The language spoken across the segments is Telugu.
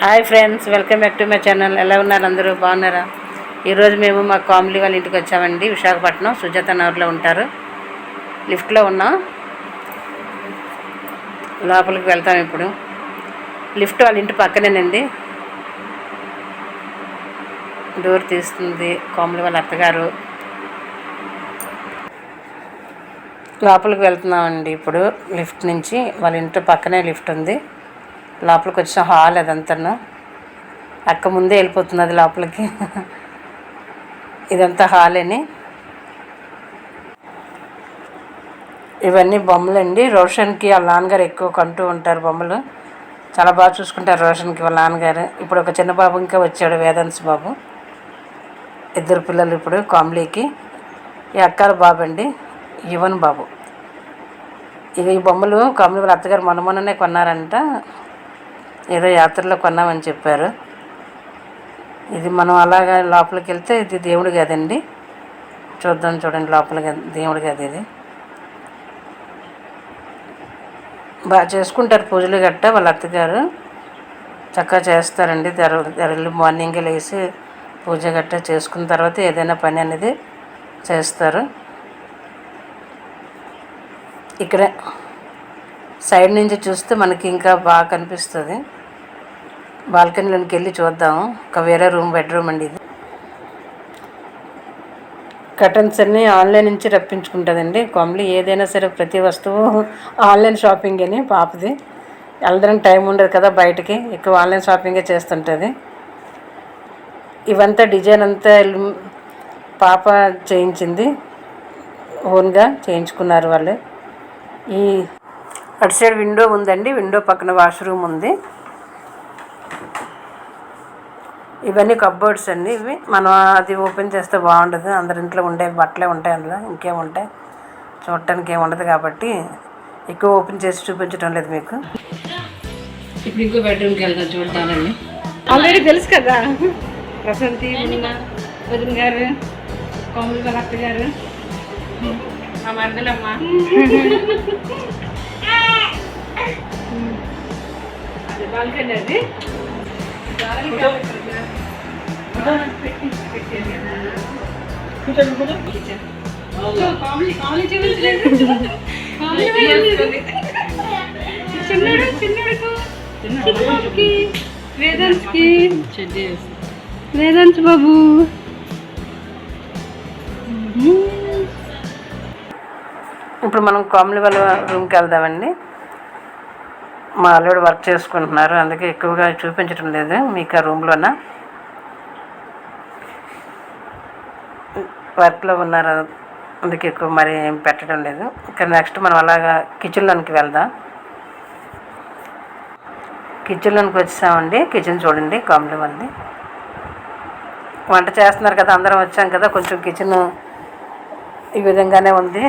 Hi friends, welcome back to my channel. ఎలా ఉన్నారు? అందరూ బాగున్నారా? ఈరోజు మేము మా కామ్లీ వాళ్ళ ఇంటికి వచ్చామండి. విశాఖపట్నం సుజాత నగర్లో ఉంటారు. లిఫ్ట్లో ఉన్నాం, లోపలికి వెళ్తాం ఇప్పుడు. లిఫ్ట్ వాళ్ళ ఇంటి పక్కనేనండి. డోర్ తీస్తుంది కామ్లీ వాళ్ళ అత్తగారు. లోపలికి వెళ్తున్నామండి ఇప్పుడు. లిఫ్ట్ నుంచి వాళ్ళ ఇంటి పక్కనే లిఫ్ట్ ఉంది. లోపలికి వచ్చిన హాల్ అదంతా. అక్క ముందే వెళ్ళిపోతున్నది లోపలికి. ఇదంతా హాలేని. ఇవన్నీ బొమ్మలండి. రోషన్కి వాళ్ళ నాన్నగారు ఎక్కువ కొంటూ ఉంటారు బొమ్మలు. చాలా బాగా చూసుకుంటారు రోషన్కి వాళ్ళ నాన్నగారు. ఇప్పుడు ఒక చిన్న బాబు ఇంకా వచ్చాడు, వేదాంశ్ బాబు. ఇద్దరు పిల్లలు ఇప్పుడు కామ్లీకి. ఈ అక్కల బాబు అండి, యువన్ బాబు. ఇవి ఈ బొమ్మలు కామ్లీ వాళ్ళ అత్తగారు మొన్ననే కొన్నారంట. ఏదో యాత్రలో కొన్నామని చెప్పారు. ఇది మనం అలాగా లోపలికి వెళ్తే ఇది దేవుడి గది అండి. చూద్దాం, చూడండి లోపలికి దేవుడి గది. ఇది బాగా చేసుకుంటారు పూజలు గట్ట. వాళ్ళ అత్తగారు చక్కగా చేస్తారండి. తెరలు మార్నింగే లేచి పూజ గట్ట చేసుకున్న తర్వాత ఏదైనా పని అనేది చేస్తారు. ఇక్కడ సైడ్ నుంచి చూస్తే మనకి ఇంకా బాగా కనిపిస్తుంది. బాల్కనీలోకి వెళ్ళి చూద్దాం. ఒక వేరే బెడ్రూమ్ అండి ఇది. కర్టన్స్ అన్నీ ఆన్లైన్ నుంచి రప్పించుకుంటుందండి కామ్లీ. ఏదైనా సరే ప్రతి వస్తువు ఆన్లైన్ షాపింగ్ అని. పాపది వెళ్ళడానికి టైం ఉండదు కదా బయటికి, ఎక్కువ ఆన్లైన్ షాపింగే చేస్తుంటుంది. ఇవంతా డిజైన్ అంతా పాప చేయించింది, ఓన్గా చేయించుకున్నారు వాళ్ళు. ఈ అటు సైడ్ విండో ఉందండి, విండో పక్కన వాష్రూమ్ ఉంది. ఇవన్నీ కబ్బోర్డ్స్ అండి. ఇవి మనం అది ఓపెన్ చేస్తే బాగుండదు. అందరి ఇంట్లో ఉండే బట్టలే ఉంటాయి, అందులో ఇంకేముంటాయి, చూడటానికి ఏముండదు. కాబట్టి ఎక్కువ ఓపెన్ చేసి చూపించడం లేదు మీకు. ఇప్పుడు ఇంకో బెడ్రూమ్కి వెళ్దాం, చూడతానండి. ఆల్రెడీ తెలుసు కదా, ప్రశాంతి వదిన గారు, కామ్లీ వాళ్ళ అక్క గారు, మా మరదలమ్మ. అది బాల్కనీ. అది వేదాంశ్ బాబు. ఇప్పుడు మనం కామ్లీ వాళ్ళ రూమ్కి వెళ్దామండి. మా అల్లుడు వర్క్ చేసుకుంటున్నారు, అందుకే ఎక్కువగా చూపించడం లేదు మీకు. ఆ రూమ్లోన వర్క్లో ఉన్నారు, అందుకే ఎక్కువ మరి ఏం పెట్టడం లేదు. ఇక్కడ నెక్స్ట్ మనం అలాగా కిచెన్లోనికి వెళ్దాం. కిచెన్లోనికి వచ్చామండి. కిచెన్ చూడండి కామ్లీ వాళ్ళది. వంట చేస్తున్నారు కదా, అందరం వచ్చాం కదా, కొంచెం కిచెన్ ఈ విధంగానే ఉంది.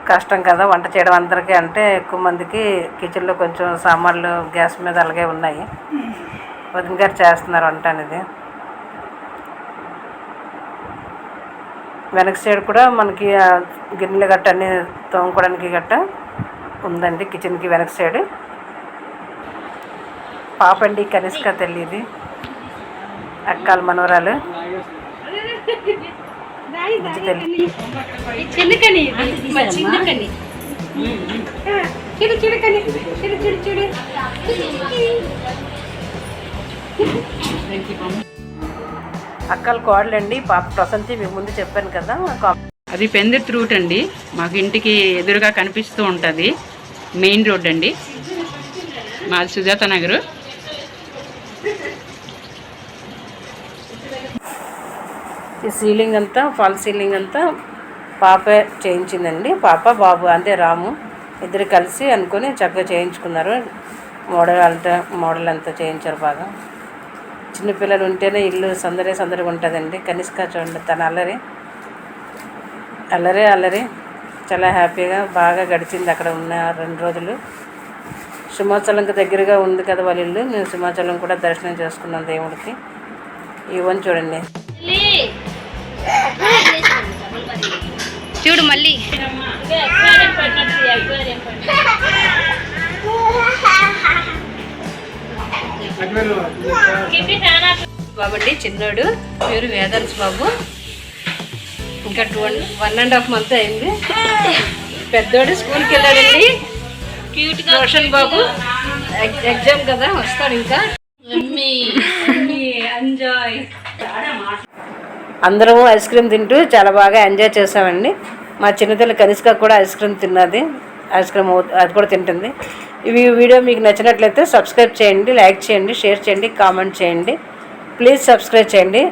కష్టం కదా వంట చేయడం అందరికీ. అంటే ఎక్కువ మందికి కిచెన్లో కొంచెం సామాన్లు గ్యాస్ మీద అలాగే ఉన్నాయి. వదిన గారు చేస్తున్నారు వంట అనేది. వెనక సైడ్ కూడా మనకి గిన్నెలు గట్ట అన్నీ తోముకోవడానికి గట్ట ఉందండి కిచెన్కి వెనక సైడ్. పాపండి కనిష్క తల్లిది, అక్కల మనవరాలు. అక్కల కోడలండి పాప ప్రశాంతి. మీకు ముందు చెప్పాను కదా. అది పెందెర్తి రూట్ అండి. మాకు ఇంటికి ఎదురుగా కనిపిస్తూ ఉంటుంది. మెయిన్ రోడ్ అండి, మాది సుజాత నగరు. ఈ సీలింగ్ అంతా, ఫాల్ సీలింగ్ అంతా పాపే చేయించిందండి. పాప బాబు అంటే రాము ఇద్దరు కలిసి అనుకొని చక్కగా చేయించుకున్నారు. మోడల్ అంతా చేయించారు బాగా. చిన్నపిల్లలు ఉంటేనే ఇల్లు సందడిగా ఉంటుందండి. కనిష్క చూడండి, తన అల్లరి చాలా హ్యాపీగా బాగా గడిచింది అక్కడ ఉన్న 2 రోజులు. సింహాచలంకి దగ్గరగా ఉంది కదా వాళ్ళ ఇల్లు. మేము సింహాచలం కూడా దర్శనం చేసుకున్నాం దేవుడికి. ఇవన్నీ చూడండి. చూడు మళ్ళీ బాబు అండి చిన్నోడు, పేరు వేదాంశ్ బాబు. ఇంకా 1.5 month అయింది. పెద్దోడు స్కూల్కి వెళ్ళాడండి. రోషన్ బాబు ఎగ్జామ్ కదా, వస్తాడు ఇంకా. అందరం ఐస్ క్రీమ్ తింటూ చాలా బాగా ఎంజాయ్ చేసామండి. మా చిన్నతల్లి కనిష్క కూడా ఐస్ క్రీమ్ తిన్నది. ఐస్ క్రీమ్ అది కూడా తింటుంది. ఈ వీడియో మీకు నచ్చినట్లయితే సబ్స్క్రైబ్ చేయండి, లైక్ చేయండి, షేర్ చేయండి, కామెంట్ చేయండి. ప్లీజ్ సబ్స్క్రైబ్ చేయండి.